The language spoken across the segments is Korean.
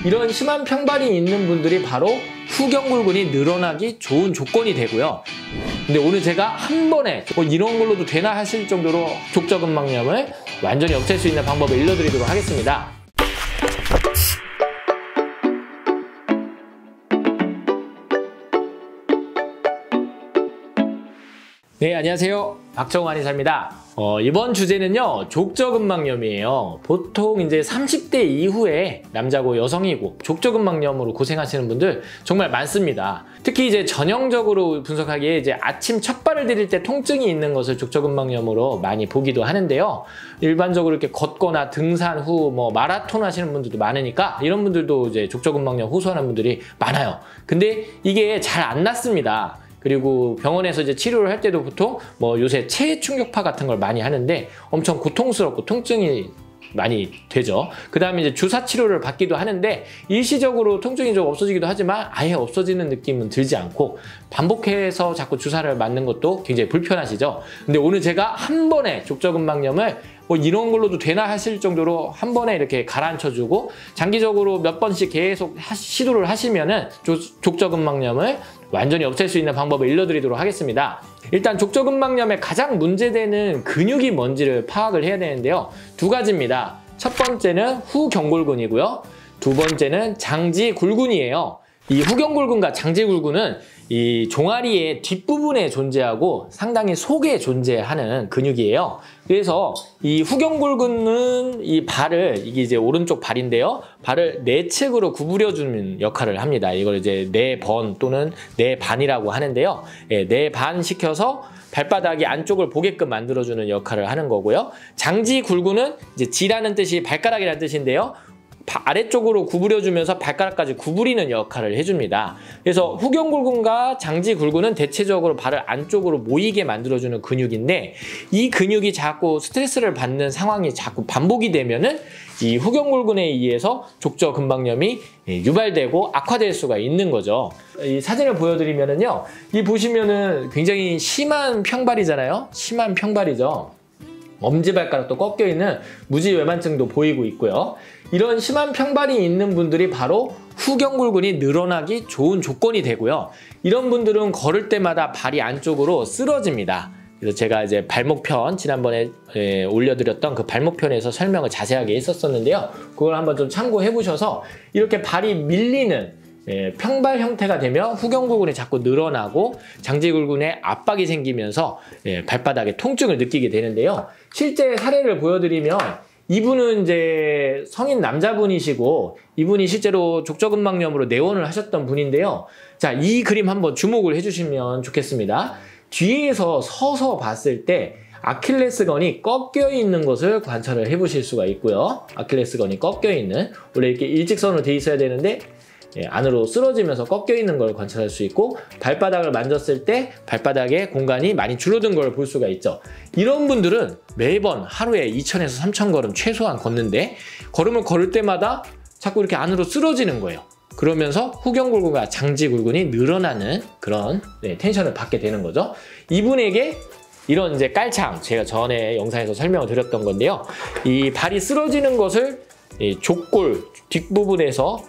이런 심한 평발이 있는 분들이 바로 후경골근이 늘어나기 좋은 조건이 되고요. 근데 오늘 제가 한 번에 이런 걸로도 되나 하실 정도로 족저근막염을 완전히 없앨 수 있는 방법을 알려드리도록 하겠습니다. 네, 안녕하세요. 박정우 한의사입니다. 이번 주제는요, 족저근막염이에요. 보통 이제 30대 이후에 남자고 여성이고 족저근막염으로 고생하시는 분들 정말 많습니다. 특히 이제 전형적으로 분석하기에 이제 아침 첫발을 디딜 때 통증이 있는 것을 족저근막염으로 많이 보기도 하는데요. 일반적으로 이렇게 걷거나 등산 후 마라톤 하시는 분들도 많으니까 이런 분들도 이제 족저근막염 호소하는 분들이 많아요. 근데 이게 잘 안 낫습니다. 그리고 병원에서 이제 치료를 할 때도 보통 요새 체해 충격파 같은 걸 많이 하는데 엄청 고통스럽고 통증이 많이 되죠. 그 다음에 이제 주사 치료를 받기도 하는데 일시적으로 통증이 좀 없어지기도 하지만 아예 없어지는 느낌은 들지 않고 반복해서 자꾸 주사를 맞는 것도 굉장히 불편하시죠. 근데 오늘 제가 한 번에 족저근막염을 이런 걸로도 되나 하실 정도로 한 번에 이렇게 가라앉혀주고 장기적으로 몇 번씩 계속 시도를 하시면은 족저근막염을 완전히 없앨 수 있는 방법을 알려드리도록 하겠습니다. 일단 족저근막염의 가장 문제되는 근육이 뭔지를 파악을 해야 되는데요. 두 가지입니다. 첫 번째는 후경골근이고요. 두 번째는 장지굴근이에요. 이 후경골근과 장지굴근은 이 종아리의 뒷부분에 존재하고 상당히 속에 존재하는 근육이에요. 그래서 이 후경골근은 이 발을, 이게 이제 오른쪽 발인데요. 발을 내측으로 구부려주는 역할을 합니다. 이걸 이제 내번 또는 내반이라고 하는데요. 내반 시켜서 발바닥이 안쪽을 보게끔 만들어주는 역할을 하는 거고요. 장지굴근은 이제 지라는 뜻이 발가락이라는 뜻인데요. 아래쪽으로 구부려주면서 발가락까지 구부리는 역할을 해줍니다. 그래서 후경골근과 장지굴근은 대체적으로 발을 안쪽으로 모이게 만들어주는 근육인데 이 근육이 자꾸 스트레스를 받는 상황이 자꾸 반복이 되면은 이 후경골근에 의해서 족저근막염이 유발되고 악화될 수가 있는 거죠. 이 사진을 보여드리면은요, 이 보시면은 굉장히 심한 평발이잖아요. 심한 평발이죠. 엄지발가락도 꺾여있는 무지외만증도 보이고 있고요. 이런 심한 평발이 있는 분들이 바로 후경골근이 늘어나기 좋은 조건이 되고요. 이런 분들은 걸을 때마다 발이 안쪽으로 쓰러집니다. 그래서 제가 이제 발목편, 지난번에 올려드렸던 그 발목편에서 설명을 자세하게 했었었는데요. 그걸 한번 좀 참고해 보셔서 이렇게 발이 밀리는 평발 형태가 되면 후경골근이 자꾸 늘어나고 장지굴근에 압박이 생기면서 발바닥에 통증을 느끼게 되는데요. 실제 사례를 보여드리면 이분은 이제 성인 남자분이시고 이분이 실제로 족저근막염으로 내원을 하셨던 분인데요. 자, 이 그림 한번 주목을 해주시면 좋겠습니다. 뒤에서 서서 봤을 때 아킬레스건이 꺾여 있는 것을 관찰을 해보실 수가 있고요. 아킬레스건이 꺾여 있는, 원래 이렇게 일직선으로 돼 있어야 되는데 안으로 쓰러지면서 꺾여 있는 걸 관찰할 수 있고, 발바닥을 만졌을 때 발바닥의 공간이 많이 줄어든 걸 볼 수가 있죠. 이런 분들은 매번 하루에 2000에서 3000걸음 최소한 걷는데 걸음을 걸을 때마다 자꾸 이렇게 안으로 쓰러지는 거예요. 그러면서 후경골근과 장지굴근이 늘어나는 그런 텐션을 받게 되는 거죠. 이분에게 이런 이제 깔창, 제가 전에 영상에서 설명을 드렸던 건데요. 이 발이 쓰러지는 것을 족골 뒷부분에서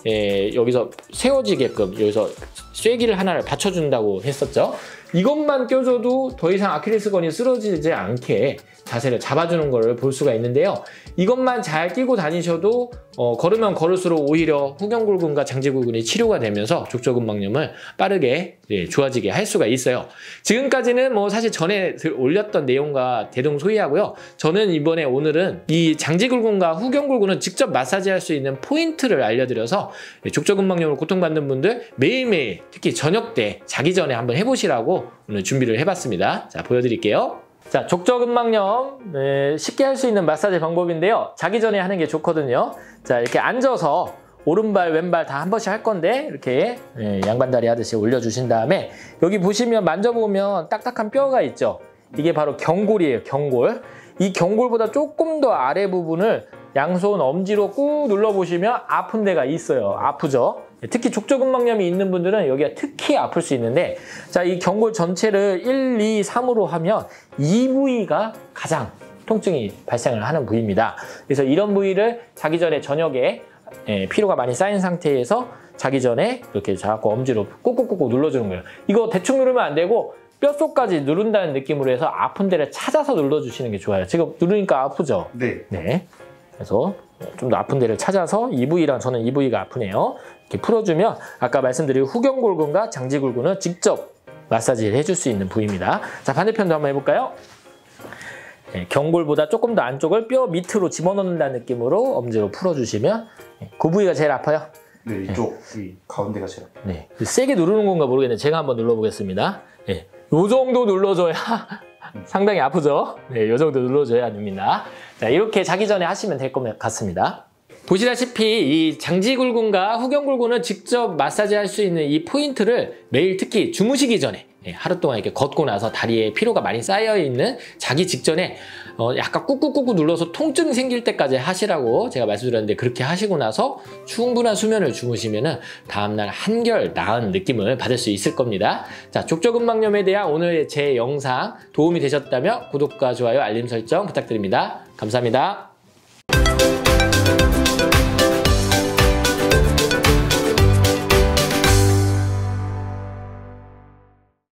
여기서 세워지게끔 여기서 쐐기를 하나를 받쳐준다고 했었죠. 이것만 껴줘도 더 이상 아킬레스건이 쓰러지지 않게 자세를 잡아주는 걸 볼 수가 있는데요. 이것만 잘 끼고 다니셔도 걸으면 걸을수록 오히려 후경골근과 장지굴근이 치료가 되면서 족저근막염을 빠르게 좋아지게 할 수가 있어요. 지금까지는 사실 전에 올렸던 내용과 대동소이하고요. 저는 이번에 오늘은 이 장지굴근과 후경골근은 직접 마사지할 수 있는 포인트를 알려드려서 족저근막염으로 고통받는 분들 매일매일, 특히 저녁 때 자기 전에 한번 해보시라고 오늘 준비를 해봤습니다. 자, 보여드릴게요. 자, 족저근막염 쉽게 할 수 있는 마사지 방법인데요. 자기 전에 하는 게 좋거든요. 자, 이렇게 앉아서 오른발 왼발 다 한 번씩 할 건데 이렇게 양반다리 하듯이 올려주신 다음에 여기 보시면 만져보면 딱딱한 뼈가 있죠. 이게 바로 경골이에요. 경골. 이 경골보다 조금 더 아래 부분을 양손 엄지로 꾹 눌러보시면 아픈 데가 있어요. 아프죠? 특히 족저근막염이 있는 분들은 여기가 특히 아플 수 있는데, 자, 이 경골 전체를 1, 2, 3으로 하면 이 부위가 가장 통증이 발생을 하는 부위입니다. 그래서 이런 부위를 자기 전에 저녁에 피로가 많이 쌓인 상태에서 자기 전에 이렇게 자꾸 엄지로 꾹꾹꾹꾹 눌러주는 거예요. 이거 대충 누르면 안 되고 뼛속까지 누른다는 느낌으로 해서 아픈 데를 찾아서 눌러주시는 게 좋아요. 지금 누르니까 아프죠? 네. 그래서 좀 더 아픈 데를 찾아서 이 부위랑 저는 이 부위가 아프네요. 이렇게 풀어주면 아까 말씀드린 후경골근과 장지골근은 직접 마사지를 해줄 수 있는 부위입니다. 자, 반대편도 한번 해볼까요? 경골보다 조금 더 안쪽을 뼈 밑으로 집어넣는다는 느낌으로 엄지로 풀어주시면 그 부위가 제일 아파요. 네, 이쪽 이 가운데가 제일 아파요. 네, 세게 누르는 건가 모르겠는데 제가 한번 눌러보겠습니다. 네, 요 정도 눌러줘야 상당히 아프죠? 네, 요 정도 눌러줘야 됩니다. 자, 이렇게 자기 전에 하시면 될 것 같습니다. 보시다시피 이 장지골근과 후경골근은 직접 마사지 할 수 있는 이 포인트를 매일 특히 주무시기 전에 하루 동안 이렇게 걷고 나서 다리에 피로가 많이 쌓여있는 자기 직전에 약간 꾹꾹꾹꾹 눌러서 통증이 생길 때까지 하시라고 제가 말씀드렸는데 그렇게 하시고 나서 충분한 수면을 주무시면 다음날 한결 나은 느낌을 받을 수 있을 겁니다. 자, 족저근막염에 대한 오늘 제 영상 도움이 되셨다면 구독과 좋아요, 알림 설정 부탁드립니다. 감사합니다.